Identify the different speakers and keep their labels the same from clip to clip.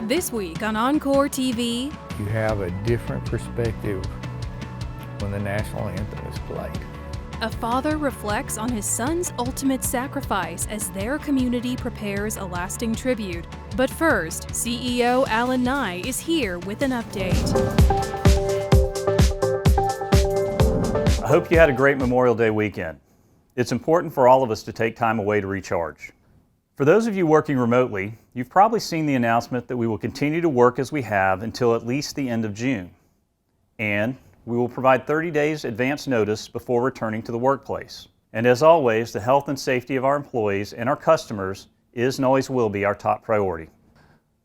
Speaker 1: This week on Oncor TV,
Speaker 2: you have a different perspective when the national anthem is played.
Speaker 1: A father reflects on his son's ultimate sacrifice as their community prepares a lasting tribute. But first, CEO Alan Nye is here with an update.
Speaker 3: I hope you had a great Memorial Day weekend. It's important for all of us to take time away to recharge. For those of you working remotely, you've probably seen the announcement that we will continue to work as we have until at least the end of June. And we will provide 30 days advance notice before returning to the workplace. And as always, the health and safety of our employees and our customers is and always will be our top priority.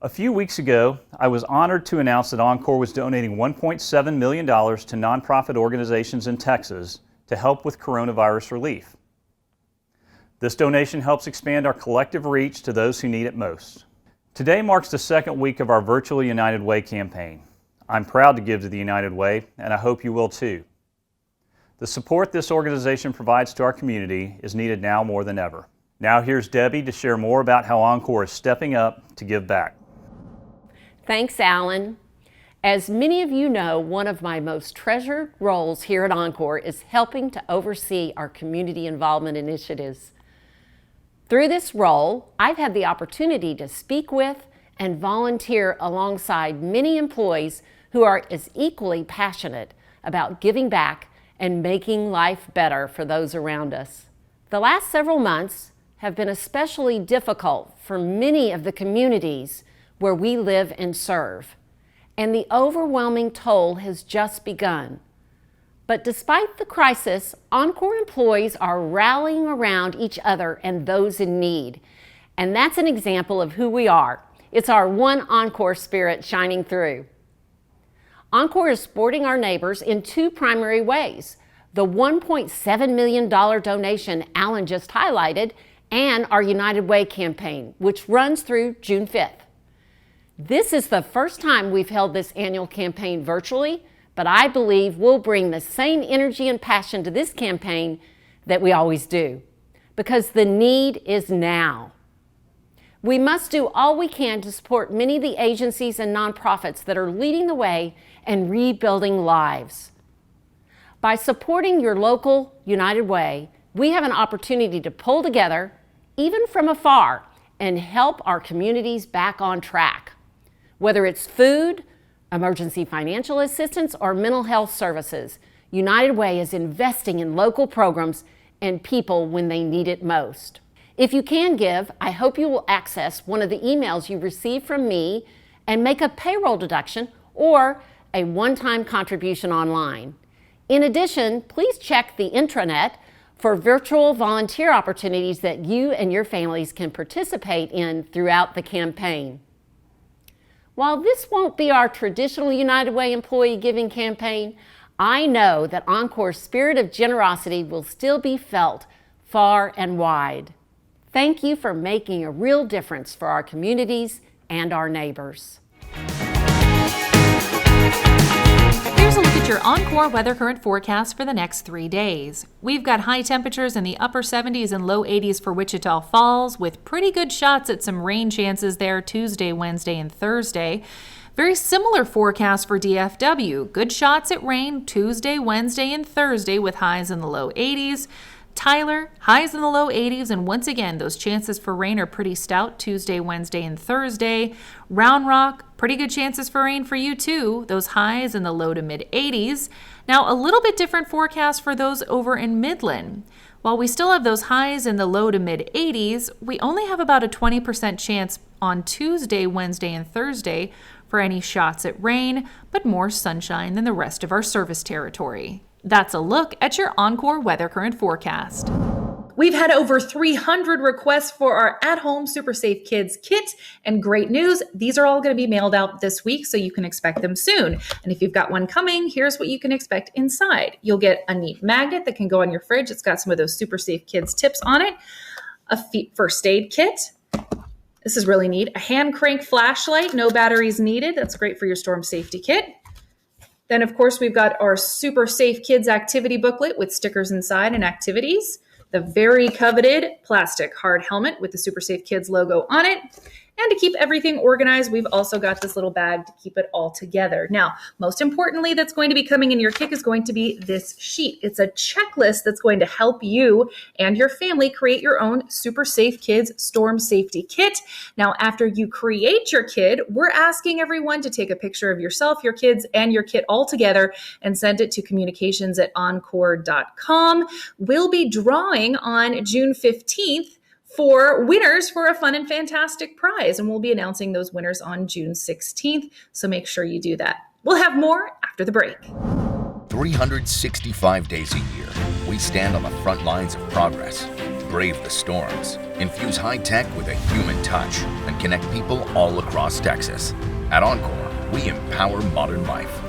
Speaker 3: A few weeks ago, I was honored to announce that Oncor was donating $1.7 million to nonprofit organizations in Texas to help with coronavirus relief. This donation helps expand our collective reach to those who need it most. Today marks the second week of our virtual United Way campaign. I'm proud to give to the United Way, and I hope you will too. The support this organization provides to our community is needed now more than ever. Now here's Debbie to share more about how Oncor is stepping up to give back.
Speaker 4: Thanks, Alan. As many of you know, one of my most treasured roles here at Oncor is helping to oversee our community involvement initiatives. Through this role, I've had the opportunity to speak with and volunteer alongside many employees who are as equally passionate about giving back and making life better for those around us. The last several months have been especially difficult for many of the communities where we live and serve, and the overwhelming toll has just begun. But despite the crisis, Oncor employees are rallying around each other and those in need. And that's an example of who we are. It's our one Oncor spirit shining through. Oncor is supporting our neighbors in two primary ways: the $1.7 million donation Alan just highlighted, and our United Way campaign, which runs through June 5th. This is the first time we've held this annual campaign virtually, but I believe we'll bring the same energy and passion to this campaign that we always do, because the need is now. We must do all we can to support many of the agencies and nonprofits that are leading the way and rebuilding lives. By supporting your local United Way, we have an opportunity to pull together, even from afar, and help our communities back on track. Whether it's food, emergency financial assistance, or mental health services, United Way is investing in local programs and people when they need it most. If you can give, I hope you will access one of the emails you receive from me and make a payroll deduction or a one-time contribution online. In addition, please check the intranet for virtual volunteer opportunities that you and your families can participate in throughout the campaign. While this won't be our traditional United Way employee giving campaign, I know that Oncor's spirit of generosity will still be felt far and wide. Thank you for making a real difference for our communities and our neighbors.
Speaker 5: Here's a look at your Oncor weather current forecast for the next 3 days. We've got high temperatures in the upper 70s and low 80s for Wichita Falls, with pretty good shots at some rain chances there Tuesday, Wednesday, and Thursday. Very similar forecast for DFW. Good shots at rain Tuesday, Wednesday, and Thursday with highs in the low 80s. Tyler, highs in the low 80s, and once again, those chances for rain are pretty stout Tuesday, Wednesday, and Thursday. Round Rock, pretty good chances for rain for you too, those highs in the low to mid 80s. Now, a little bit different forecast for those over in Midland. While we still have those highs in the low to mid 80s, we only have about a 20% chance on Tuesday, Wednesday, and Thursday for any shots at rain, but more sunshine than the rest of our service territory. That's a look at your Oncor weather current forecast.
Speaker 6: We've had over 300 requests for our at-home Super Safe Kids kit, and great news, these are all going to be mailed out this week, so you can expect them soon. And if you've got one coming, here's what you can expect inside. You'll get a neat magnet that can go on your fridge. It's got some of those Super Safe Kids tips on it, a first aid kit. This is really neat. A hand crank flashlight, no batteries needed. That's great for your storm safety kit. Then, of course, we've got our Super Safe Kids activity booklet with stickers inside and activities. The very coveted plastic hard helmet with the Super Safe Kids logo on it. And to keep everything organized, we've also got this little bag to keep it all together. Now, most importantly, that's going to be coming in your kit is going to be this sheet. It's a checklist that's going to help you and your family create your own Super Safe Kids Storm Safety Kit. Now, after you create your kit, we're asking everyone to take a picture of yourself, your kids, and your kit all together and send it to communications@oncor.com. We'll be drawing on June 15th for winners for a fun and fantastic prize. And we'll be announcing those winners on June 16th. So make sure you do that. We'll have more after the break.
Speaker 7: 365 days a year, we stand on the front lines of progress, brave the storms, infuse high tech with a human touch, and connect people all across Texas. At Oncor, we empower modern life.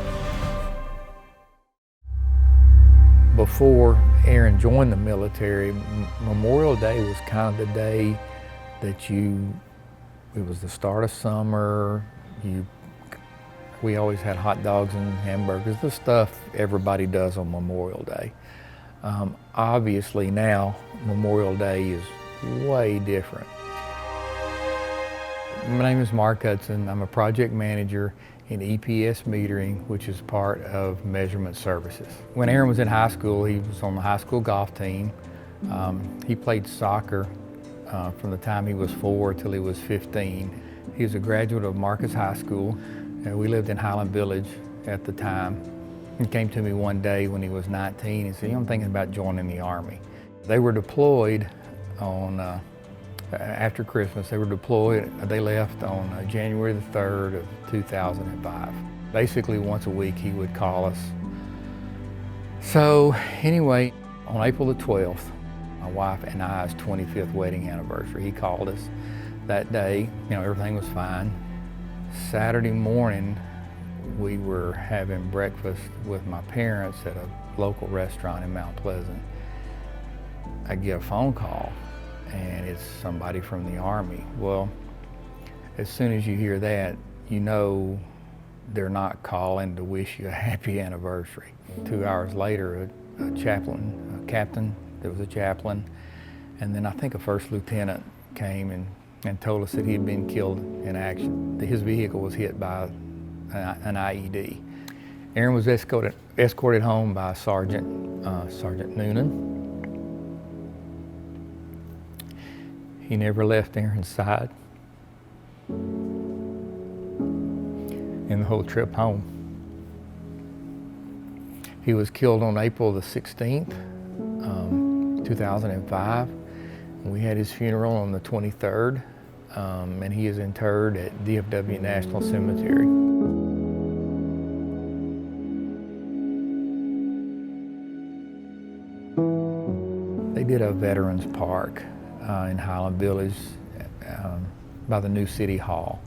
Speaker 2: Before Aaron joined the military, Memorial Day was kind of the day that it was the start of summer. We always had hot dogs and hamburgers, the stuff everybody does on Memorial Day. Obviously now, Memorial Day is way different. My name is Mark Hudson. I'm a project manager in EPS metering, which is part of measurement services. When Aaron was in high school, he was on the high school golf team. He played soccer from the time he was 4 till he was 15. He was a graduate of Marcus High School. We lived in Highland Village at the time. He came to me one day when he was 19 and said, I'm thinking about joining the Army. They were deployed on after Christmas. They were deployed. They left on January the 3rd of 2005. Basically once a week he would call us. So anyway, on April the 12th, my wife and I's 25th wedding anniversary, he called us that day. Everything was fine. Saturday morning, we were having breakfast with my parents at a local restaurant in Mount Pleasant. I get a phone call, and it's somebody from the Army. Well, as soon as you hear that, you know they're not calling to wish you a happy anniversary. 2 hours later, a captain, there was a chaplain, and then I think a first lieutenant came and told us that he had been killed in action. His vehicle was hit by an IED. Aaron was escorted home by Sergeant Noonan. He never left Aaron's side in the whole trip home. He was killed on April the 16th, 2005. We had his funeral on the 23rd, and he is interred at DFW National Cemetery. They did a Veterans Park in Highland Village by the new City Hall,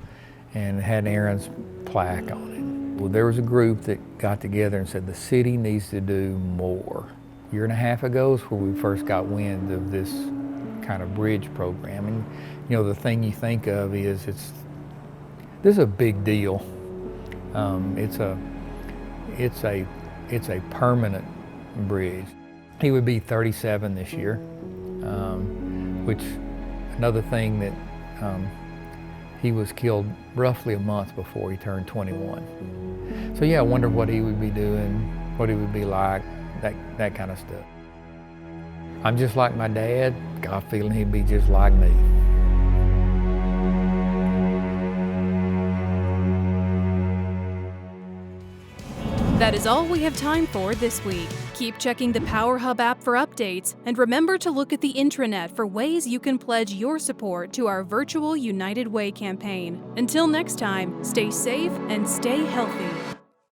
Speaker 2: and it had Aaron's plaque on it. Well, there was a group that got together and said the city needs to do more. A year and a half ago is where we first got wind of this kind of bridge program. And the thing you think of is this is a big deal. It's a permanent bridge. He would be 37 this year, which another thing that he was killed roughly a month before he turned 21. So yeah, I wonder what he would be doing, what he would be like, that kind of stuff. I'm just like my dad. Got a feeling he'd be just like me.
Speaker 1: That is all we have time for this week. Keep checking the Power Hub app for updates, and remember to look at the intranet for ways you can pledge your support to our virtual United Way campaign. Until next time, stay safe and stay healthy.